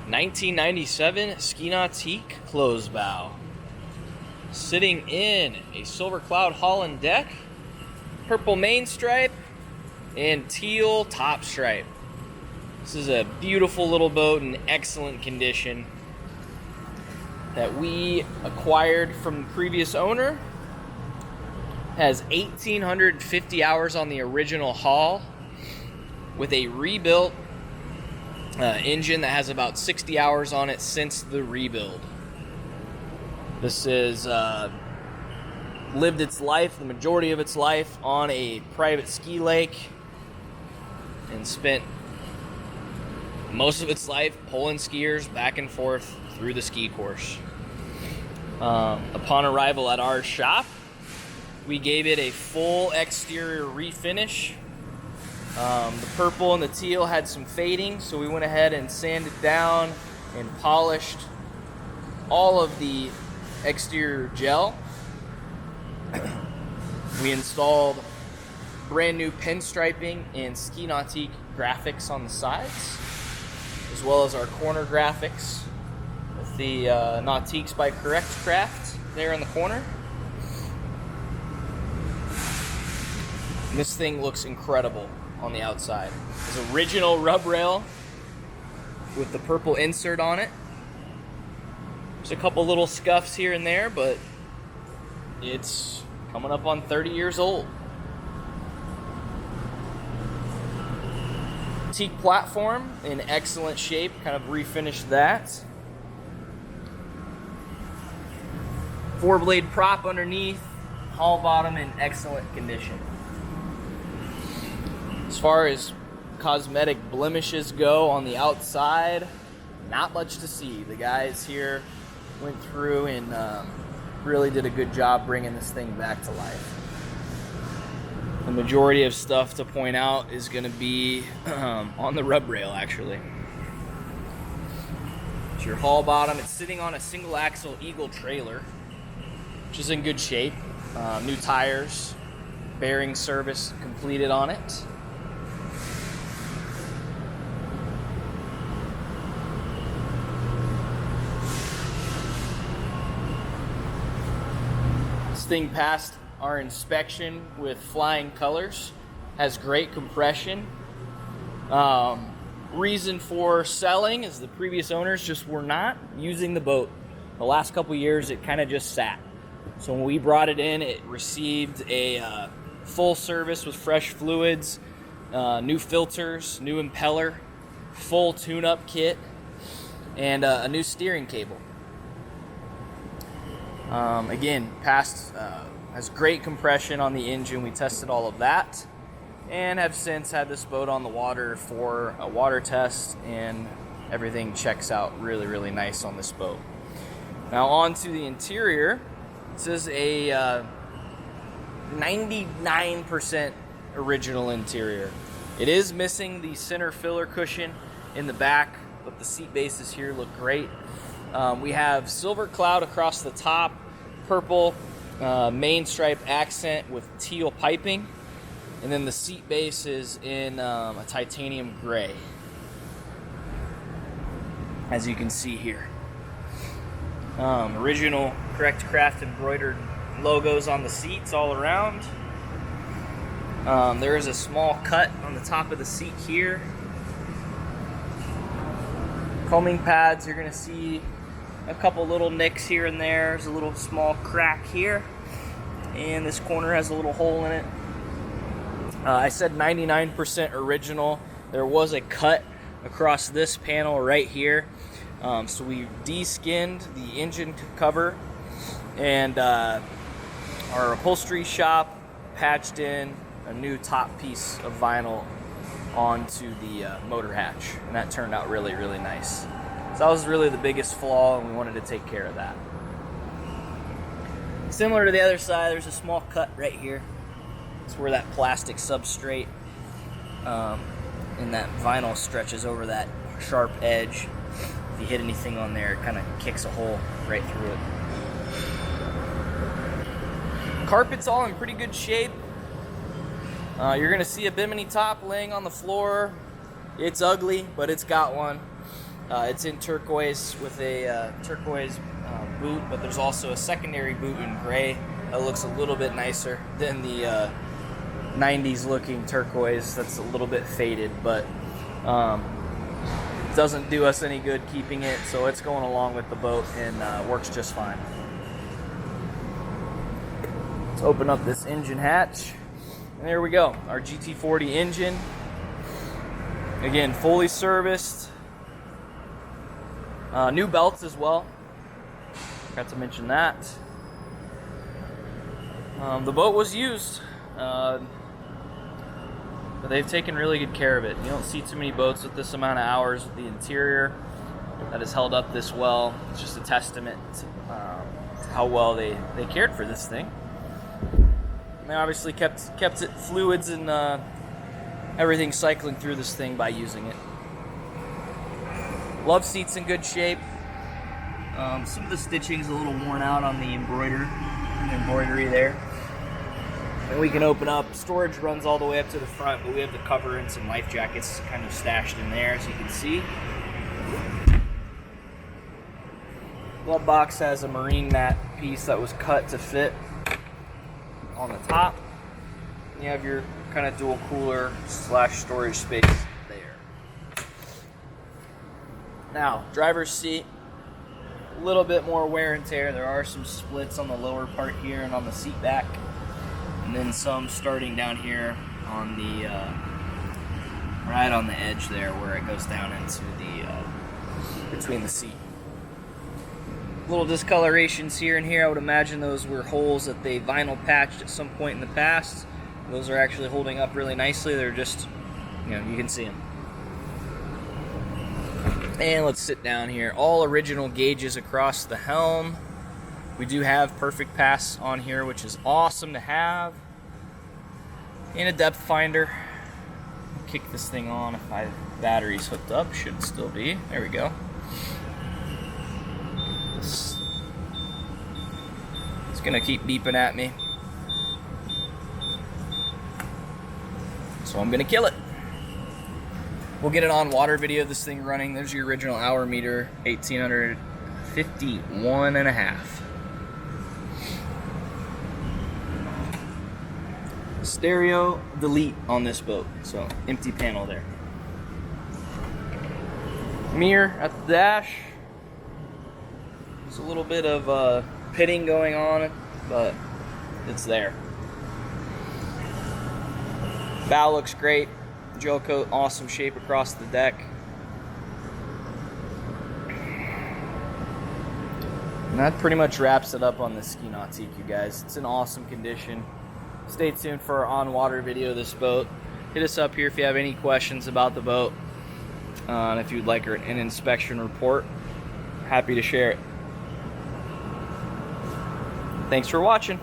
1997 Ski Nautique closed bow. Sitting in a silver cloud Holland deck, purple main stripe, and teal top stripe. This is a beautiful little boat in excellent condition that we acquired from the previous owner. Has 1,850 hours on the original hull with a rebuilt engine that has about 60 hours on it since the rebuild. This is lived its life, the majority of its life, on a private ski lake and spent most of its life pulling skiers back and forth through the ski course. Upon arrival at our shop, we gave it a full exterior refinish. The purple and the teal had some fading, so we went ahead and sanded down and polished all of the exterior gel. We installed brand new pinstriping and Ski Nautique graphics on the sides, as well as our corner graphics with the Nautiques by Correct Craft there in the corner. And this thing looks incredible on the outside. It's original rub rail with the purple insert on it. There's a couple little scuffs here and there, but it's coming up on 30 years old. Teak platform in excellent shape, kind of refinished that. 4-blade prop underneath, hull bottom in excellent condition. As far as cosmetic blemishes go on the outside, not much to see. The guys here went through and really did a good job bringing this thing back to life. The majority of stuff to point out is going to be on the rub rail, actually. It's your hull bottom. It's sitting on a single axle Eagle trailer, which is in good shape. New tires, bearing service completed on it. This thing passed our inspection with flying colors, has great compression. Reason for selling is the previous owners just were not using the boat. The last couple years it kind of just sat. So when we brought it in, it received a full service with fresh fluids, new filters, new impeller, full tune-up kit, and a new steering cable. Again, has great compression on the engine. We tested all of that and have since had this boat on the water for a water test, and everything checks out really, really nice on this boat. Now on to the interior. This is a 99% original interior. It is missing the center filler cushion in the back, but the seat bases here look great. We have silver cloud across the top, purple main stripe accent with teal piping, and then the seat base is in a titanium gray, as you can see here. Original Correct Craft embroidered logos on the seats all around. There is a small cut on the top of the seat here. Combing pads, you're going to see a couple little nicks here and there. There's a little small crack here, and this corner has a little hole in it. I said 99% original. There was a cut across this panel right here. So we de-skinned the engine cover, and our upholstery shop patched in a new top piece of vinyl onto the motor hatch, and that turned out really, really nice. So that was really the biggest flaw, and we wanted to take care of that. Similar to the other side, there's a small cut right here. It's where that plastic substrate and that vinyl stretches over that sharp edge. If you hit anything on there, it kind of kicks a hole right through it. Carpet's all in pretty good shape. You're going to see a bimini top laying on the floor. It's ugly, but it's got one. It's in turquoise with a turquoise boot, but there's also a secondary boot in gray that looks a little bit nicer than the 90s looking turquoise that's a little bit faded, but doesn't do us any good keeping it, so it's going along with the boat and works just fine. Let's open up this engine hatch, and there we go, our GT40 engine. Again, fully serviced. New belts as well. Forgot to mention that. The boat was used, but they've taken really good care of it. You don't see too many boats with this amount of hours with the interior that has held up this well. It's just a testament to how well they cared for this thing. And they obviously kept it fluids and everything cycling through this thing by using it. Love seat's in good shape. Some of the stitching's a little worn out on the embroidery there. And we can open up. Storage runs all the way up to the front, but we have the cover and some life jackets kind of stashed in there, as you can see. Glove box has a marine mat piece that was cut to fit on the top. You have your kind of dual cooler / storage space there. Now, driver's seat, a little bit more wear and tear. There are some splits on the lower part here and on the seat back, and then some starting down here on the right on the edge there where it goes down into the between the seat. Little discolorations here and here. I would imagine those were holes that they vinyl patched at some point in the past. Those are actually holding up really nicely. They're just, you can see them. And let's sit down here. All original gauges across the helm. We do have perfect pass on here, which is awesome to have. And a depth finder. Kick this thing on if my battery's hooked up. Should still be. There we go. It's gonna keep beeping at me, so I'm gonna kill it. We'll get an on-water video of this thing running. There's your original hour meter, 1851 and a half. Stereo delete on this boat, so empty panel there. Mirror at the dash. There's a little bit of pitting going on, but it's there. Bow looks great. Gel coat, awesome shape across the deck. And that pretty much wraps it up on the Ski Nautique, you guys. It's in awesome condition. Stay tuned for our on-water video of this boat. Hit us up here if you have any questions about the boat. And if you'd like an inspection report, happy to share it. Thanks for watching.